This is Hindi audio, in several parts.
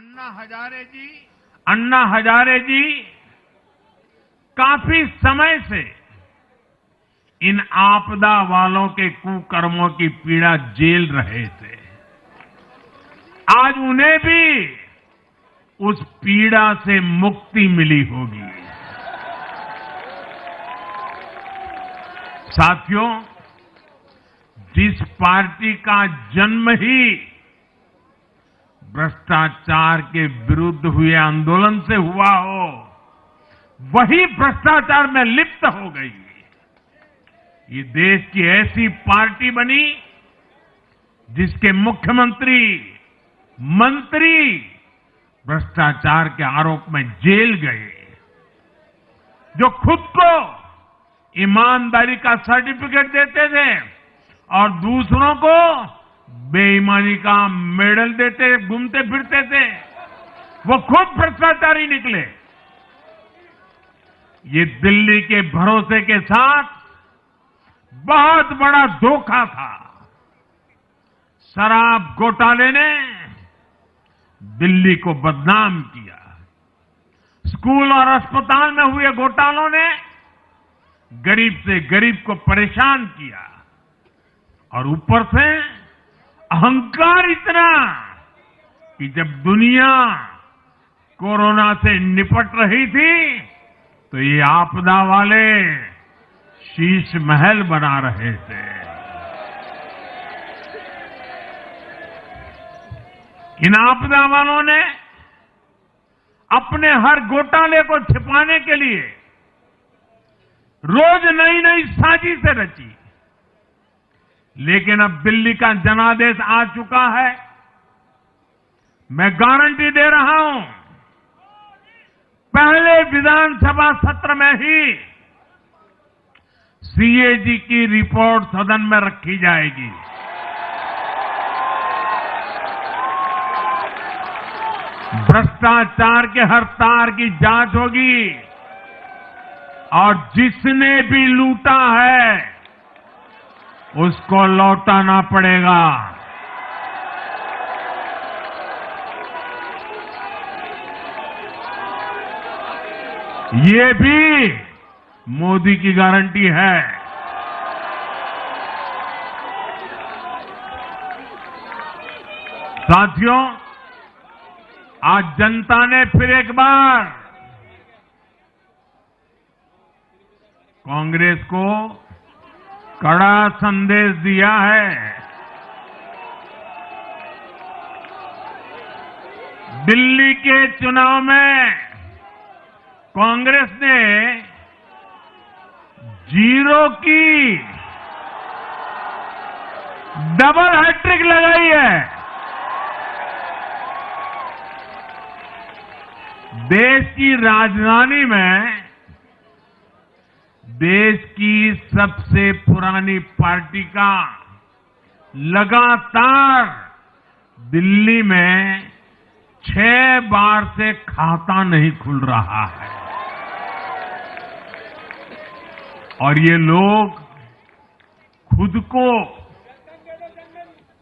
अन्ना हजारे जी काफी समय से इन आपदा वालों के कुकर्मों की पीड़ा झेल रहे थे। आज उन्हें भी उस पीड़ा से मुक्ति मिली होगी। साथियों, जिस पार्टी का जन्म ही भ्रष्टाचार के विरुद्ध हुए आंदोलन से हुआ हो, वही भ्रष्टाचार में लिप्त हो गई। ये देश की ऐसी पार्टी बनी जिसके मुख्यमंत्री, मंत्री भ्रष्टाचार के आरोप में जेल गए, जो खुद को ईमानदारी का सर्टिफिकेट देते थे और दूसरों को बेईमानी का मेडल देते घूमते फिरते थे, वो खुद भ्रष्टाचारी निकले। ये दिल्ली के भरोसे के साथ बहुत बड़ा धोखा था। शराब घोटाले ने दिल्ली को बदनाम किया। स्कूल और अस्पताल में हुए घोटालों ने गरीब से गरीब को परेशान किया और ऊपर से अहंकार इतना कि जब दुनिया कोरोना से निपट रही थी तो ये आपदा वाले शीश महल बना रहे थे। इन आपदा वालों ने अपने हर घोटाले को छिपाने के लिए रोज नई नई साजिशें रची। लेकिन अब दिल्ली का जनादेश आ चुका है। मैं गारंटी दे रहा हूं, पहले विधानसभा सत्र में ही सीएजी की रिपोर्ट सदन में रखी जाएगी। भ्रष्टाचार के हर तार की जांच होगी और जिसने भी लूटा है उसको लौटाना पड़ेगा। ये भी मोदी की गारंटी है। साथियों, आज जनता ने फिर एक बार कांग्रेस को कड़ा संदेश दिया है। दिल्ली के चुनाव में कांग्रेस ने 0 की डबल हैट्रिक लगाई है। देश की राजधानी में देश की सबसे पुरानी पार्टी का लगातार दिल्ली में 6 बार से खाता नहीं खुल रहा है और ये लोग खुद को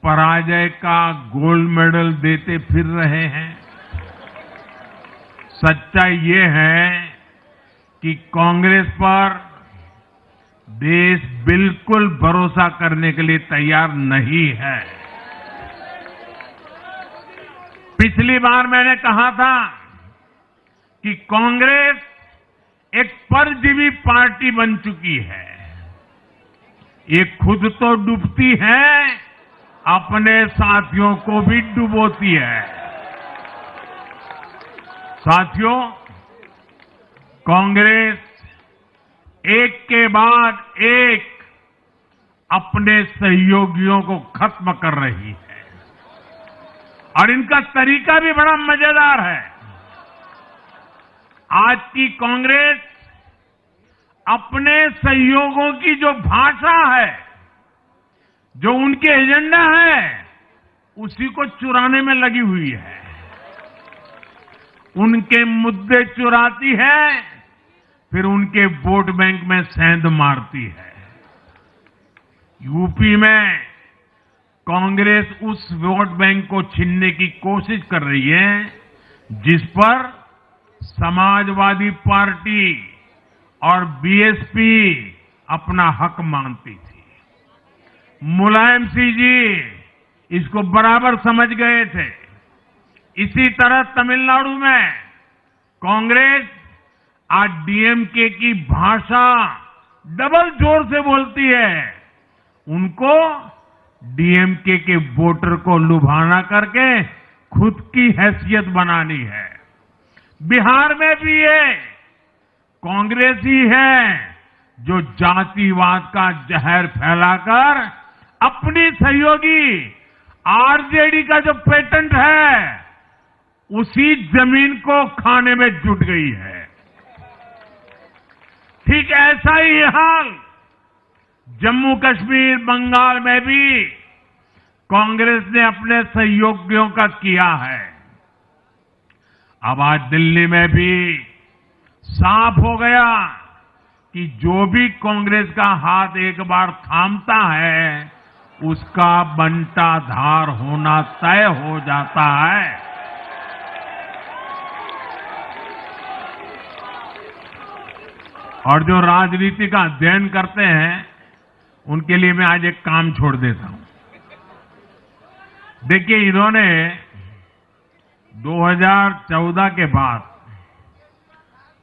पराजय का गोल्ड मेडल देते फिर रहे हैं। सच्चाई ये है कि कांग्रेस पर देश बिल्कुल भरोसा करने के लिए तैयार नहीं है। पिछली बार मैंने कहा था कि कांग्रेस एक परजीवी पार्टी बन चुकी है। ये खुद तो डूबती है, अपने साथियों को भी डुबोती है। साथियों, कांग्रेस एक के बाद एक अपने सहयोगियों को खत्म कर रही है और इनका तरीका भी बड़ा मजेदार है। आज की कांग्रेस अपने सहयोगियों की जो भाषा है, जो उनके एजेंडा है, उसी को चुराने में लगी हुई है। उनके मुद्दे चुराती है, फिर उनके वोट बैंक में सेंध मारती है। यूपी में कांग्रेस उस वोट बैंक को छीनने की कोशिश कर रही है जिस पर समाजवादी पार्टी और बीएसपी अपना हक मानती थी। मुलायम सिंह जी इसको बराबर समझ गए थे। इसी तरह तमिलनाडु में कांग्रेस आज डीएमके की भाषा डबल जोर से बोलती है। उनको डीएमके के वोटर को लुभाना करके खुद की हैसियत बनानी है। बिहार में भी ये कांग्रेस ही है जो जातिवाद का जहर फैलाकर अपनी सहयोगी आरजेडी का जो पेटेंट है उसी जमीन को खाने में जुट गई है। ठीक ऐसा ही हाल जम्मू कश्मीर, बंगाल में भी कांग्रेस ने अपने सहयोगियों का किया है। अब आज दिल्ली में भी साफ हो गया कि जो भी कांग्रेस का हाथ एक बार थामता है उसका बंटाधार होना तय हो जाता है। और जो राजनीति का अध्ययन करते हैं उनके लिए मैं आज एक काम छोड़ देता हूं। देखिए, इन्होंने 2014 के बाद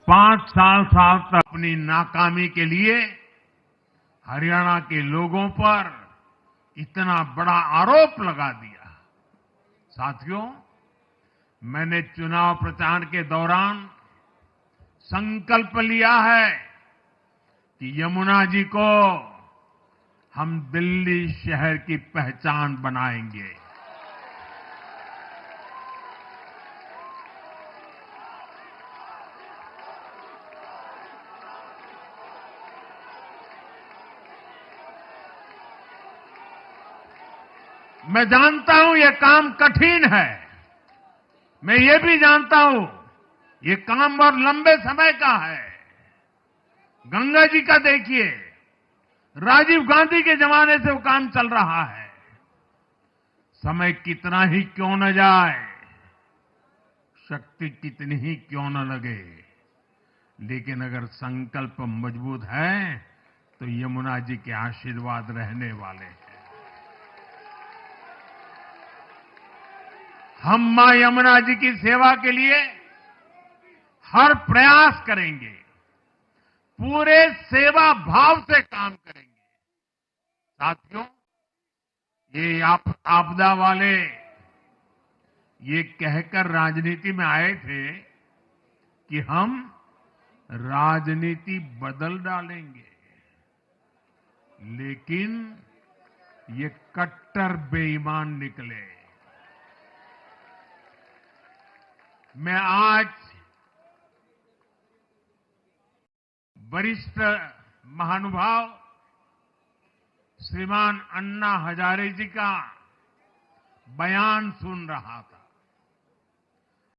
5 साल तक अपनी नाकामी के लिए हरियाणा के लोगों पर इतना बड़ा आरोप लगा दिया। साथियों, मैंने चुनाव प्रचार के दौरान संकल्प लिया है कि यमुना जी को हम दिल्ली शहर की पहचान बनाएंगे। मैं जानता हूं ये काम कठिन है। मैं ये भी जानता हूं ये काम बहुत लंबे समय का है। गंगा जी का देखिए, राजीव गांधी के जमाने से वो काम चल रहा है। समय कितना ही क्यों न जाए, शक्ति कितनी ही क्यों न लगे, लेकिन अगर संकल्प मजबूत है तो यमुना जी के आशीर्वाद रहने वाले हैं। हम मां यमुना जी की सेवा के लिए हर प्रयास करेंगे, पूरे सेवा भाव से काम करेंगे। साथियों, ये आपदा वाले ये कहकर राजनीति में आए थे कि हम राजनीति बदल डालेंगे, लेकिन ये कट्टर बेईमान निकले। मैं आज वरिष्ठ महानुभाव श्रीमान अन्ना हजारे जी का बयान सुन रहा था।